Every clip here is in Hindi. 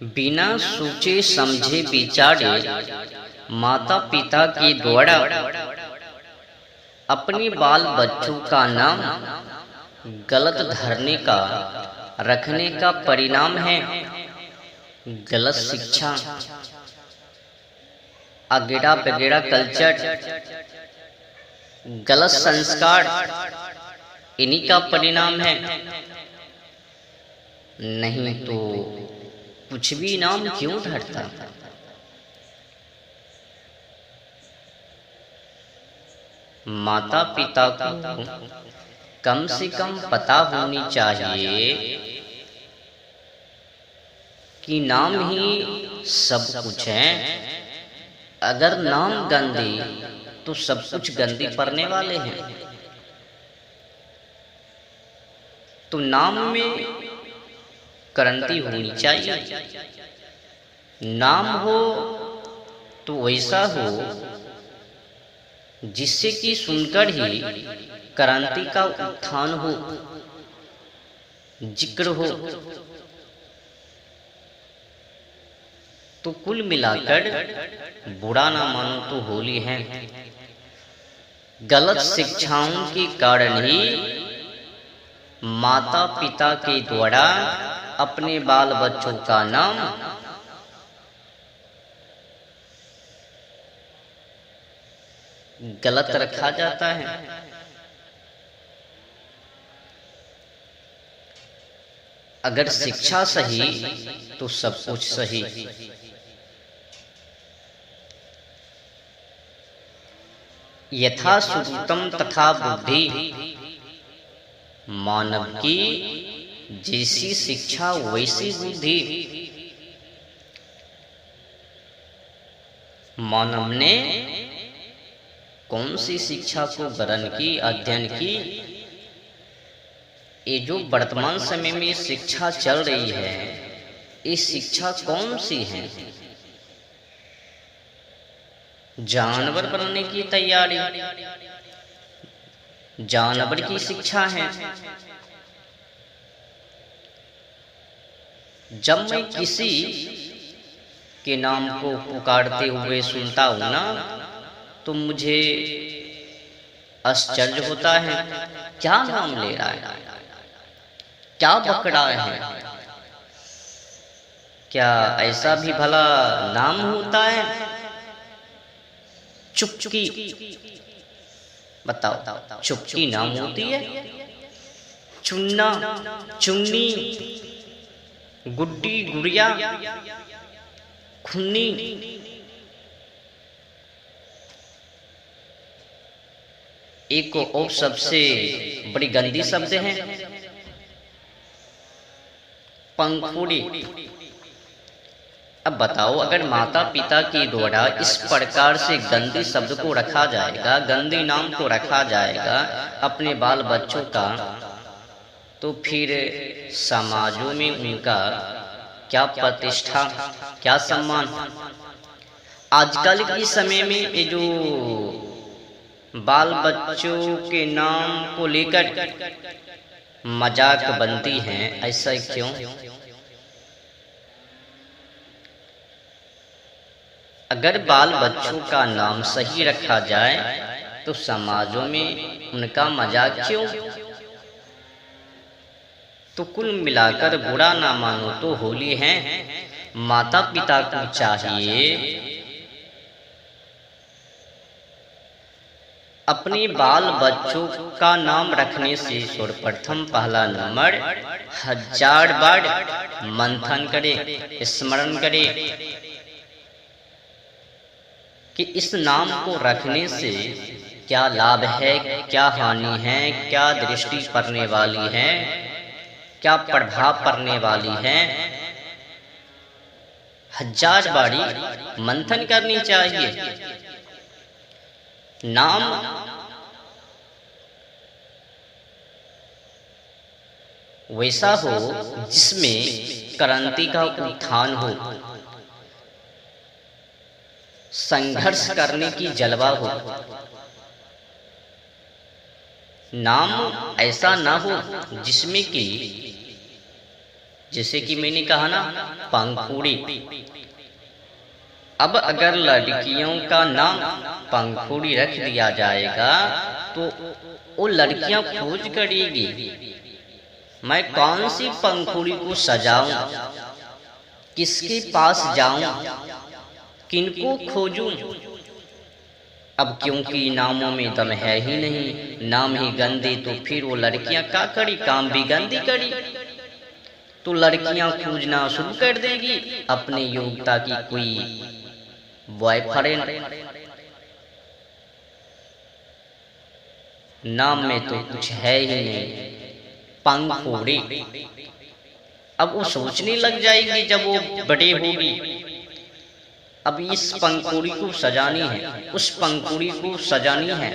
बिना सोचे समझे विचारे माता पिता के द्वारा अपने बाल बच्चों का नाम गलत धरने का रखने का परिणाम है गलत शिक्षा, अगेड़ा बगेड़ा कल्चर, गलत संस्कार, इन्हीं का परिणाम है। नहीं तो कुछ भी नाम क्यों धरता। माता पिता को कम से कम पता होनी चाहिए कि नाम ही सब कुछ है। अगर नाम गंदे तो सब कुछ गंदे पड़ने वाले हैं। तो नाम में क्रांति होनी चाहिए। नाम हो तो वैसा हो जिससे कि सुनकर ही क्रांति का उत्थान हो, जिक्र हो। तो कुल मिलाकर बुरा ना मानो तो होली है। गलत शिक्षाओं के कारण ही माता पिता के द्वारा अपने बाल बच्चों का नाम गलत रखा जाता है। अगर शिक्षा सही तो सब कुछ सही। यथा श्रुतम तथा बुद्धि, मानव की जैसी शिक्षा वैसी बुद्धि। मानव ने कौन सी शिक्षा को ग्रहण की, अध्ययन की। ये जो वर्तमान समय में शिक्षा चल रही है, ये शिक्षा कौन सी है? जानवर बनने की तैयारी, जानवर की शिक्षा है। जब मैं किसी के नाम को पुकारते हुए सुनता हूं ना, तो मुझे आश्चर्य होता है। क्या नाम ले रहा है, क्या बक रहा है? क्या ऐसा भी भला नाम होता है? चुपकी, बताओ, चुपकी नाम होती है? चुन्ना, चुन्नी, गुड्डी, गुड़िया, खुन्नी, एक और सबसे बड़ी गंदी शब्द है पंखुड़ी। अब बताओ, अगर माता पिता के द्वारा इस प्रकार से गंदे शब्द को रखा जाएगा, गंदे नाम को रखा जाएगा अपने बाल बच्चों का, तो फिर समाजों में उनका क्या प्रतिष्ठा, क्या सम्मान। आजकल के समय में ये जो बाल बच्चों के नाम को लेकर मजाक बनती हैं, ऐसा क्यों? अगर बाल बच्चों का नाम सही रखा जाए तो समाजों में उनका मजाक क्यों? तो कुल मिलाकर बुरा ना मानो तो होली है। माता पिता को चाहिए अपने बाल बच्चों का नाम रखने से सर्वप्रथम पहला नंबर 1000 बार मंथन करे, स्मरण करे कि इस नाम को रखने से क्या लाभ है, क्या हानि है, क्या दृष्टि पड़ने वाली है, क्या प्रभाव पड़ने वाली है। 1000 बारी मंथन करनी चाहिए। नाम वैसा हो जिसमें क्रांति का उत्थान हो, संघर्ष करने की जलवा हो। नाम ऐसा ना हो जिसमें कि जैसे कि मैंने कहा ना, पंखुड़ी। अब अगर लड़कियों का नाम पंखुड़ी रख दिया जाएगा तो वो लड़कियां खोज करेगी, मैं कौन सी पंखुड़ी को सजाऊं, किसके पास जाऊं, किनको खोजूं। अब क्योंकि नामों में दम है ही नहीं, नाम ही गंदे, तो फिर वो लड़कियां क्या करी, काम भी गंदी करी। तो लड़कियां खोजना शुरू कर देगी अपने योग्यता की कोई बॉयफ्रेंड। नाम में तो कुछ है ही नहीं, पंखुड़ी। अब वो सोचने लग जाएगी जब वो बड़े होगी, अब इस पंखुड़ी को सजानी है, उस पंखुड़ी को सजानी है,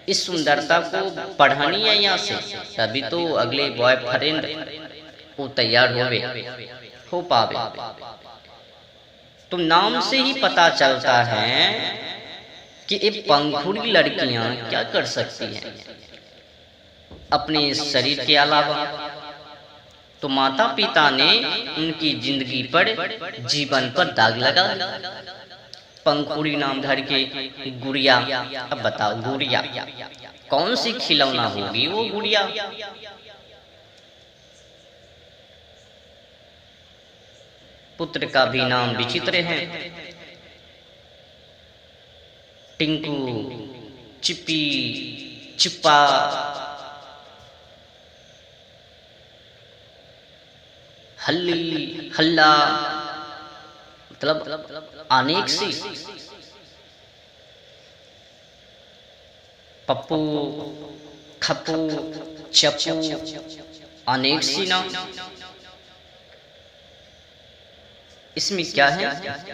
इस सुंदरता को बढ़ानी है यहाँ से, तभी तो अगले बॉयफ्रेंड वो तैयार हो पावे। तो नाम से ही पता चलता है कि ये पंखुड़ी लड़कियां क्या कर सकती हैं अपने शरीर के अलावा। तो माता पिता ने उनकी जिंदगी पर, जीवन पर दाग लगा दिया। पंखुड़ी नाम धर के गुड़िया। अब बताओ, गुड़िया कौन सी खिलौना होगी वो गुड़िया। पुत्र का भी नाम विचित्र है, टिंकू, चिप्पी, चिप्पा, हल्ली, हल्ला, मतलब अनेक सी। पप्पू, खप्पू, चप्पू, अनेक सी नाम। इसमें क्या है,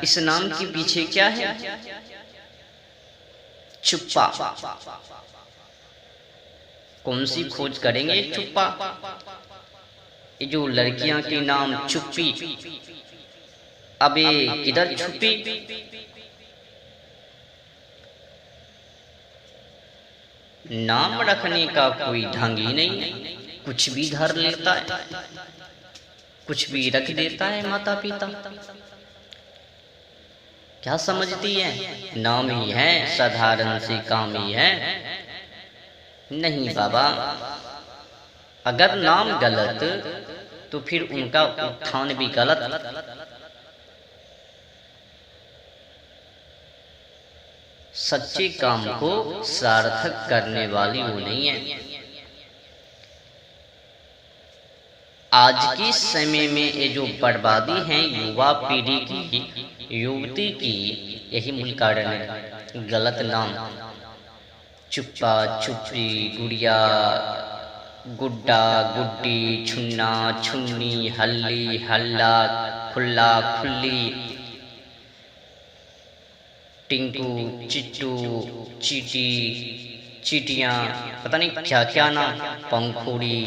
इस नाम के पीछे क्या है, चुप्पा। कौन सी खोज करेंगे चुप्पा। ये जो लड़कियां के नाम चुप्पी, अब ये किधर छुपी। नाम रखने का कोई ढंग ही नहीं, कुछ भी धर लेता है, कुछ भी रख देता है माता पिता। क्या समझती है, नाम ही है, साधारण से काम ही है। नहीं बाबा, अगर नाम गलत तो फिर उनका उत्थान भी गलत। सच्चे काम को सार्थक करने वाली वो नहीं है। आज के समय में ये जो बर्बादी है युवा पीढ़ी की, युवती की, यही मूल कारण है, गलत नाम। चुप्पा, चुप्पी, गुड़िया, गुड्डा, गुड्डी, छुन्ना, छुन्नी, हल्ली, हल्ला, खुल्ला, खुल्ली, टिंकू, चिट्टू, चीटी, चीटियां, पता नहीं क्या क्या नाम, पंखुड़ी,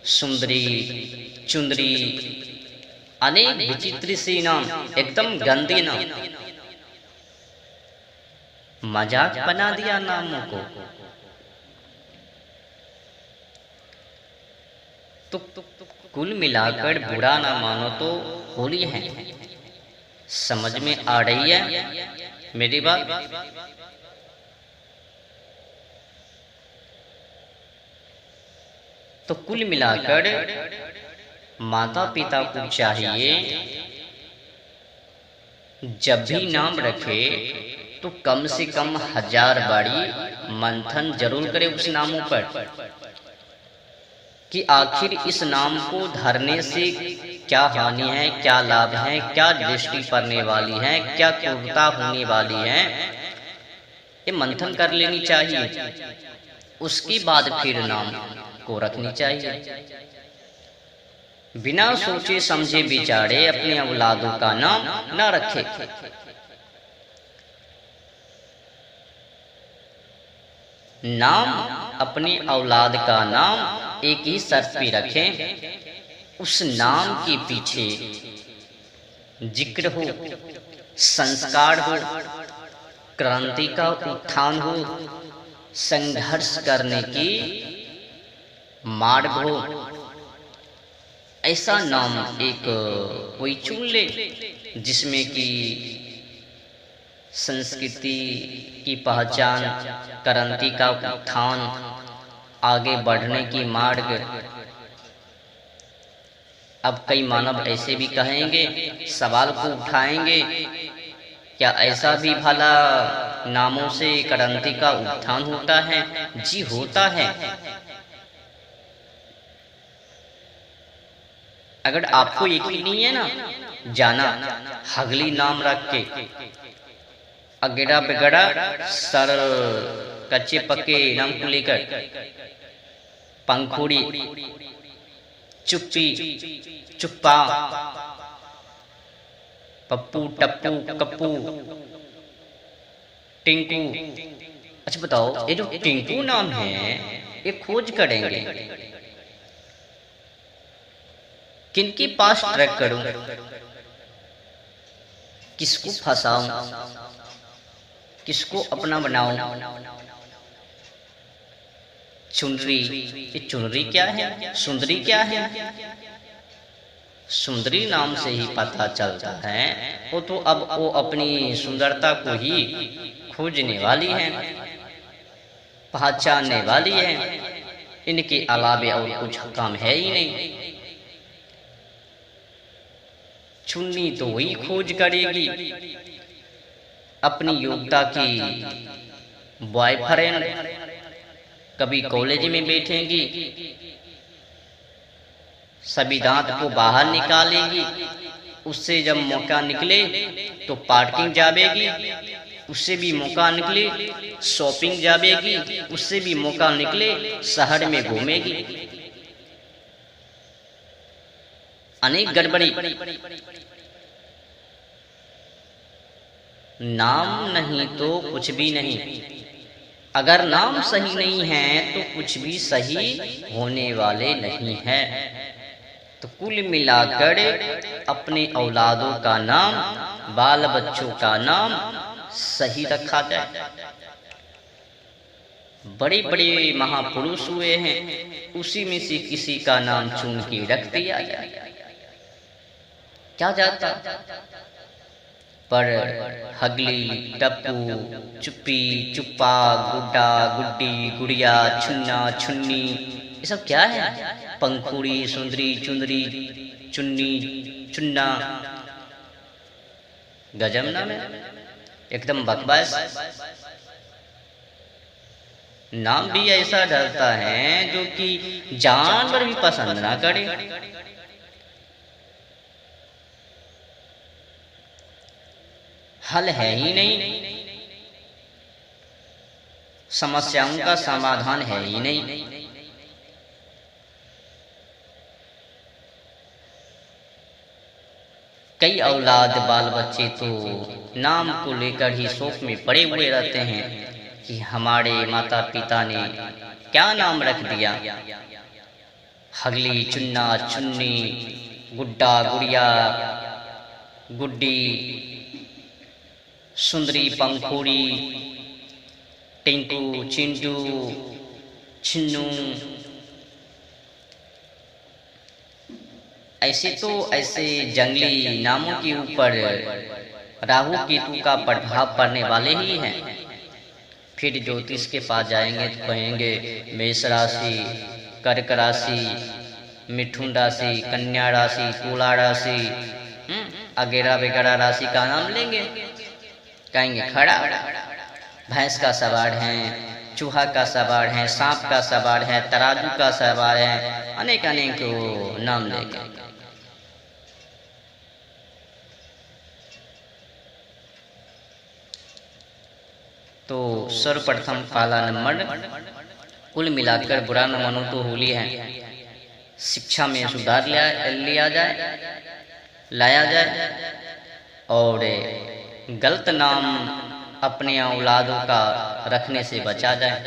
सुंदरी, चुंदरी, अनेक विचित्र सी नाम, एकदम गंदे नाम। मजाक बना दिया नामों को। तो कुल मिलाकर बुरा ना मानो तो होली है। समझ में आ रही है मेरी बात। तो कुल मिलाकर माता पिता को चाहिए जब भी नाम रखे तो कम से कम 1000 बारी मंथन जरूर करे उस नामों पर, कि आखिर इस नाम को धरने से क्या हानि है, क्या लाभ है, क्या दृष्टि पड़ने वाली है, क्या क्रूरता होने वाली है, ये मंथन कर लेनी चाहिए। उसके बाद फिर नाम को रखनी चाहिए। बिना सोचे समझे विचारे अपने औलादों का नाम न रखे। नाम अपनी औलाद का नाम एक ही शर्त पे रखें, उस नाम के पीछे जिक्र हो, संस्कार हो, क्रांति का उत्थान हो, संघर्ष करने की मार्ग हो, ऐसा नाम एक कोई चुन ले जिसमें कि संस्कृति की पहचान, क्रांति का उत्थान, आगे बढ़ने की मार्ग। अब कई मानव ऐसे भी कहेंगे, सवाल को उठाएंगे, क्या ऐसा भी भला नामों से क्रांति का उत्थान होता है? जी होता है। अगर आपको यकीन नहीं है ना, जाना हगली नाम रख के, अगेड़ा बिगड़ा सरल कच्चे पक्के नाम को लेकर, पंखुड़ी, चुप्पी, चुप्पा, पप्पू, टप्पू, कप्पू, टिंकू। अच्छा बताओ, ये जो टिंकू नाम है ये खोज करेंगे, किनके पास ट्रैक करूं, किसको फंसाऊं, किसको अपना बनाऊं? चुनरी, ये चुनरी क्या है? सुंदरी क्या है? सुंदरी नाम से ही पता चलता है वो तो अब वो अपनी सुंदरता को ही खोजने वाली है, पहचानने वाली है। इनके अलावे और कुछ काम है ही नहीं। चुन्नी तो वही खोज करेगी अपनी योग्यता की बॉयफ्रेंड, कभी कॉलेज में बैठेंगी, सभी दांत को बाहर निकालेगी, उससे जब मौका निकले तो पार्किंग जावेगी, उससे भी मौका निकले शॉपिंग जावेगी, उससे भी मौका निकले शहर में घूमेगी। अनेक गड़बड़ी। नाम नहीं तो कुछ भी नहीं। अगर नाम सही नहीं है तो कुछ भी सही होने वाले नहीं है। तो कुल मिलाकर अपने औलादों का नाम, बाल बच्चों का नाम सही रखा जाए। बड़े बड़े महापुरुष हुए हैं, उसी में से किसी का नाम चुन के रख दिया जाए, क्या जाता। पर हगली, टप्पू, चुप्पी, चुप्पा, गुड्डा, गुड्डी, गुड़िया, छुन्ना, छुन्नी, ये सब क्या है? पंखुड़ी, सुंदरी, चुंदरी, चुन्नी, चुन्ना, गजब नाम है, एकदम बकवास। नाम भी ऐसा डरता है जो कि जानवर भी पसंद ना करे। हल है ही नहीं, समस्याओं का समाधान है ही नहीं। कई औलाद बाल बच्चे तो नाम को लेकर ही शौक में पड़े हुए रहते हैं कि हमारे माता पिता ने क्या नाम रख दिया। हगली, चुन्ना, चुन्नी, गुड्डा, गुड़िया, गुड्डी, सुंदरी, पंखुड़ी, टिंकू, चिंटू, छिन्नू, ऐसे जंगली नामों के ऊपर राहु केतु का प्रभाव पड़ने वाले ही हैं। फिर ज्योतिष के पास जाएंगे तो कहेंगे मेष राशि, कर्क राशि, मिथुन राशि, कन्या राशि, तुला राशि, अगेरा वगैरह राशि का नाम लेंगे, कहेंगे खड़ा, भैंस का सवार है, चूहा का सवार है, सांप का सवार है, तराजू का सवार है, अनेक अनेक नाम लेंगे। तो सर्वप्रथम पहला नंबर, कुल मिलाकर बुरा न मानो तो होली है, शिक्षा में सुधार लाया जाए और गलत नाम अपने औलादों का रखने से बचा जाए।